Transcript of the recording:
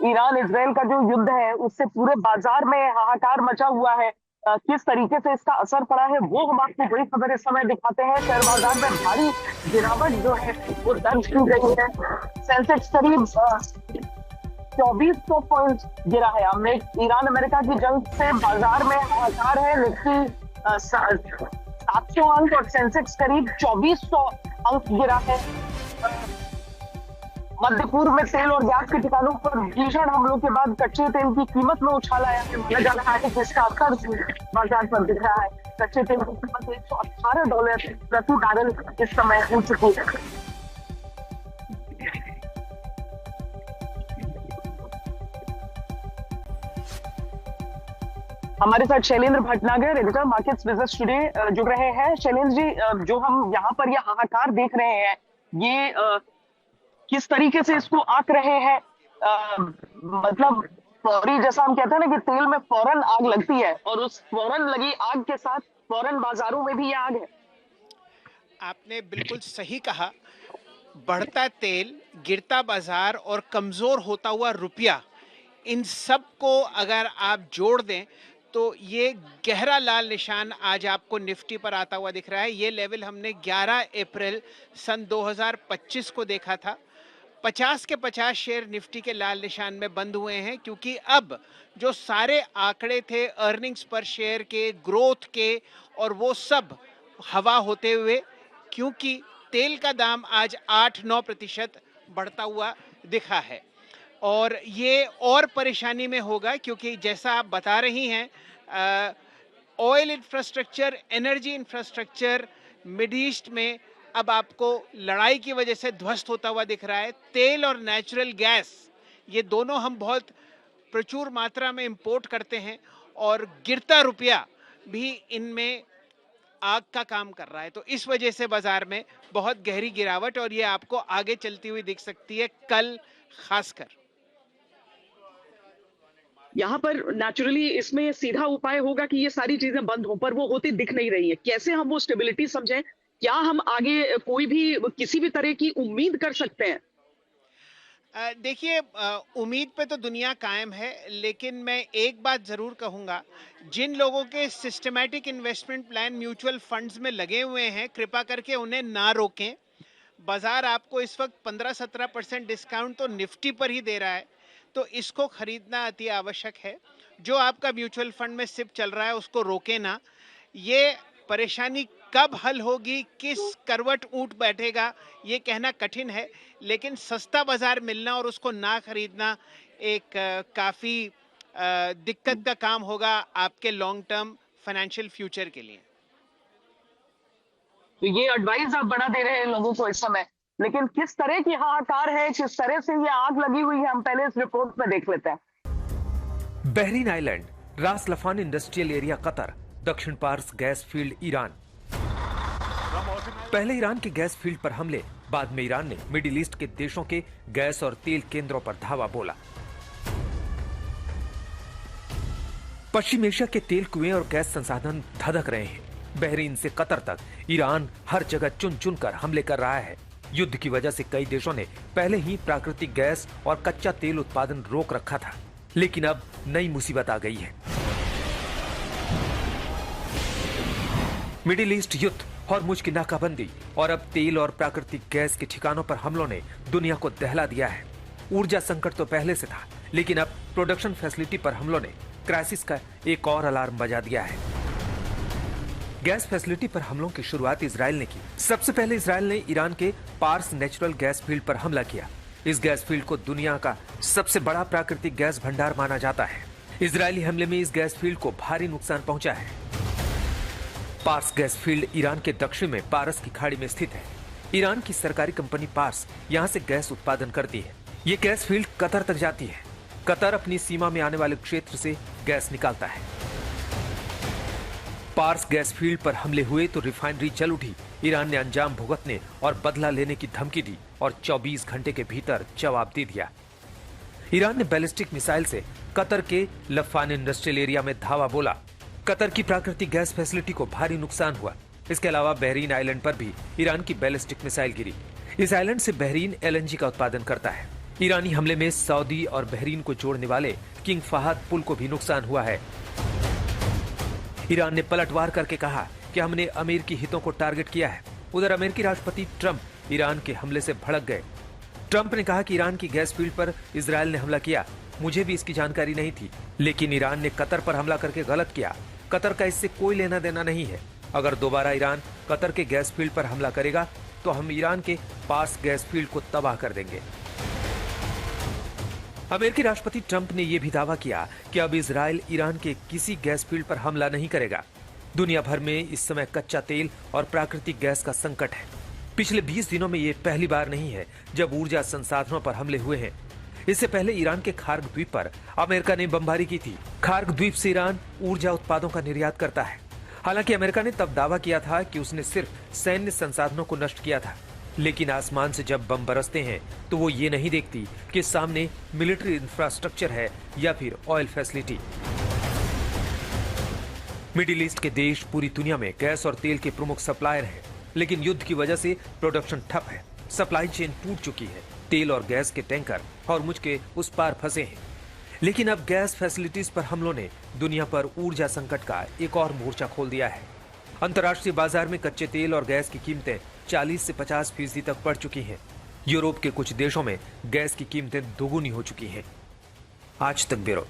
Iran Israel का जो युद्ध है उससे पूरे बाजार में हाहाकार मचा हुआ है। किस तरीके से इसका असर पड़ा है वो हम आपको बड़ी खबर इस समय दिखाते हैं। शेयर बाजार में भारी गिरावट जो है वो दर्ज की गई है। सेंसेक्स करीब 2400 पॉइंट गिरा है। हमने ईरान अमेरिका की जंग से बाजार में हाहाकार है। निफ्टी 700 अंक और सेंसेक्स करीब 2400 अंक गिरा है। मध्य पूर्व में तेल और गैस के ठिकानों पर भीषण हमलों के बाद कच्चे तेल की कीमत में उछाल आया है। माना जा रहा है कि इसका असर बाजार पर दिख रहा है। कच्चे तेल की कीमत $118 प्रति बैरल इस समय हो चुकी है। हमारे साथ Shailendra Bhatnagar, editor markets business today जुड़ रहे हैं। शैलेंद्र जी, जो हम यहाँ पर यह हाहाकार देख रहे हैं, ये किस तरीके से इसको आंक रहे हैं? मतलब फौरी, जैसा हम कहते हैं ना कि तेल में फौरन आग लगती है, और उस फौरन लगी आग के साथ फौरन बाजारों में भी ये आग है। आपने बिल्कुल सही कहा। बढ़ता तेल, गिरता बाजार और कमजोर होता हुआ रुपया, इन सब को अगर आप जोड़ दें तो ये गहरा लाल निशान आज आपको निफ्टी पर आता हुआ दिख रहा है। ये लेवल हमने 11 अप्रैल सन 2025 को देखा था। 50 के 50 शेयर निफ्टी के लाल निशान में बंद हुए हैं, क्योंकि अब जो सारे आंकड़े थे अर्निंग्स पर शेयर के, ग्रोथ के, और वो सब हवा होते हुए, क्योंकि तेल का दाम आज 8-9% बढ़ता हुआ दिखा है। और ये और परेशानी में होगा, क्योंकि जैसा आप बता रही हैं, oil infrastructure, energy infrastructure mid east में अब आपको लड़ाई की वजह से ध्वस्त होता हुआ दिख रहा है। तेल और नेचुरल गैस, ये दोनों हम बहुत प्रचुर मात्रा में इंपोर्ट करते हैं, और गिरता रुपया भी इनमें आग का काम कर रहा है। तो इस वजह से बाजार में बहुत गहरी गिरावट, और ये आपको आगे चलती हुई दिख सकती है कल खासकर। यहाँ पर नेचुरली इसमें सीधा उपाय होगा कि ये सारी चीजें बंद हो, पर वो होती दिख नहीं रही है। कैसे हम वो स्टेबिलिटी समझें? क्या हम आगे कोई भी किसी भी तरह की उम्मीद कर सकते हैं? देखिए, उम्मीद पे तो दुनिया कायम है, लेकिन मैं एक बात जरूर कहूंगा, जिन लोगों के systematic investment plan mutual funds में लगे हुए हैं, कृपा करके उन्हें ना रोकें। बाजार आपको इस वक्त 15-17% डिस्काउंट तो निफ्टी पर ही दे रहा है, तो इसको खरीदना अति आवश्यक है। जो आपका म्यूचुअल फंड में सिप चल रहा है उसको रोके ना। ये परेशानी कब हल होगी, किस करवट ऊंट बैठेगा, ये कहना कठिन है, लेकिन सस्ता बाजार मिलना और उसको ना खरीदना एक काफी दिक्कत का काम होगा आपके लॉन्ग टर्म फाइनेंशियल फ्यूचर के लिए। तो ये एडवाइस आप बड़ा दे रहे हैं लोगों को इस समय, लेकिन किस तरह की हाहाकार है, किस तरह से ये आग लगी हुई है, हम पहले इस रिपोर्ट में देख लेते हैं। बहरीन आइलैंड, रास लफान इंडस्ट्रियल एरिया कतर, दक्षिण पार्स गैस फील्ड ईरान। पहले ईरान के गैस फील्ड पर हमले, बाद में ईरान ने मिडिल ईस्ट के देशों के गैस और तेल केंद्रों पर धावा बोला। पश्चिम एशिया के तेल कुएं और गैस संसाधन धधक रहे हैं। बहरीन से कतर तक ईरान हर जगह चुन चुन कर हमले कर रहा है। युद्ध की वजह से कई देशों ने पहले ही प्राकृतिक गैस और कच्चा तेल उत्पादन रोक रखा था, लेकिन अब नई मुसीबत आ गई है। मिडिल ईस्ट युद्ध, हॉर्मुज की नाकाबंदी और अब तेल और प्राकृतिक गैस के ठिकानों पर हमलों ने दुनिया को दहला दिया है। ऊर्जा संकट तो पहले से था, लेकिन अब प्रोडक्शन फैसिलिटी पर हमलों ने क्राइसिस का एक और अलार्म बजा दिया है। गैस फैसिलिटी पर हमलों की शुरुआत इजराइल ने की। सबसे पहले इजराइल ने ईरान के पार्स नेचुरल गैस फील्ड पर हमला किया। इस गैस फील्ड को दुनिया का सबसे बड़ा प्राकृतिक गैस भंडार माना जाता है। इजरायली हमले में इस गैस फील्ड को भारी नुकसान पहुंचा है। पार्स गैस फील्ड ईरान के दक्षिण में पारस की खाड़ी में स्थित है। ईरान की सरकारी कंपनी पार्स यहां से गैस उत्पादन करती है। ये गैस फील्ड कतर तक जाती है। कतर अपनी सीमा में आने वाले क्षेत्र से गैस निकालता है। पार्स गैस फील्ड पर हमले हुए तो रिफाइनरी जल उठी। ईरान ने अंजाम भुगतने और बदला लेने की धमकी दी और 24 घंटे के भीतर जवाब दे दिया। ईरान ने बैलिस्टिक मिसाइल से कतर के लफान इंडस्ट्रियल एरिया में धावा बोला। कतर की प्राकृतिक गैस फैसिलिटी को भारी नुकसान हुआ। इसके अलावा बहरीन आइलैंड पर भी ईरान की बैलिस्टिक मिसाइल गिरी। इस आइलैंड से बहरीन LNG का उत्पादन करता है। ईरानी हमले में सऊदी और बहरीन को जोड़ने वाले किंग फहद पुल को भी नुकसान हुआ है। ईरान ने पलटवार करके कहा कि हमने अमेरिकी हितों को टारगेट किया है। उधर अमेरिकी राष्ट्रपति ट्रंप ईरान के हमले से भड़क गए। ट्रंप ने कहा कि ईरान की गैस फील्ड पर इजरायल ने हमला किया, मुझे भी इसकी जानकारी नहीं थी, लेकिन ईरान ने कतर पर हमला करके गलत किया। कतर का इससे कोई लेना देना नहीं है। अगर दोबारा ईरान कतर के गैस फील्ड पर हमला करेगा तो हम ईरान के पास गैस फील्ड को तबाह कर देंगे। अमेरिकी राष्ट्रपति ट्रंप ने यह भी दावा किया कि अब इजरायल ईरान के किसी गैस फील्ड पर हमला नहीं करेगा। दुनिया भर में इस समय कच्चा तेल और प्राकृतिक गैस का संकट है। पिछले 20 दिनों में ये पहली बार नहीं है जब ऊर्जा संसाधनों पर हमले हुए हैं। इससे पहले ईरान के खार्ग द्वीप पर अमेरिका ने बमबारी की थी। खार्ग द्वीप से ईरान ऊर्जा उत्पादों का निर्यात करता है। हालांकि अमेरिका ने तब दावा किया था कि उसने सिर्फ सैन्य संसाधनों को नष्ट किया था, लेकिन आसमान से जब बम बरसते हैं तो वो ये नहीं देखती कि सामने मिलिट्री इंफ्रास्ट्रक्चर है या फिर ऑयल फैसिलिटी। मिडिल ईस्ट के देश पूरी दुनिया में गैस और तेल के प्रमुख सप्लायर हैं, लेकिन युद्ध की वजह से प्रोडक्शन ठप है। सप्लाई चेन टूट चुकी है। तेल और गैस के टैंकर और मुझ के उस पार फंसे हैं। लेकिन अब गैस फैसिलिटीज पर हमलों ने दुनिया पर ऊर्जा संकट का एक और मोर्चा खोल दिया है। अंतर्राष्ट्रीय बाजार में कच्चे तेल और गैस की कीमतें 40 से 50% तक बढ़ चुकी हैं। यूरोप के कुछ देशों में गैस की कीमतें दोगुनी हो चुकी हैं। आज तक ब्यूरो।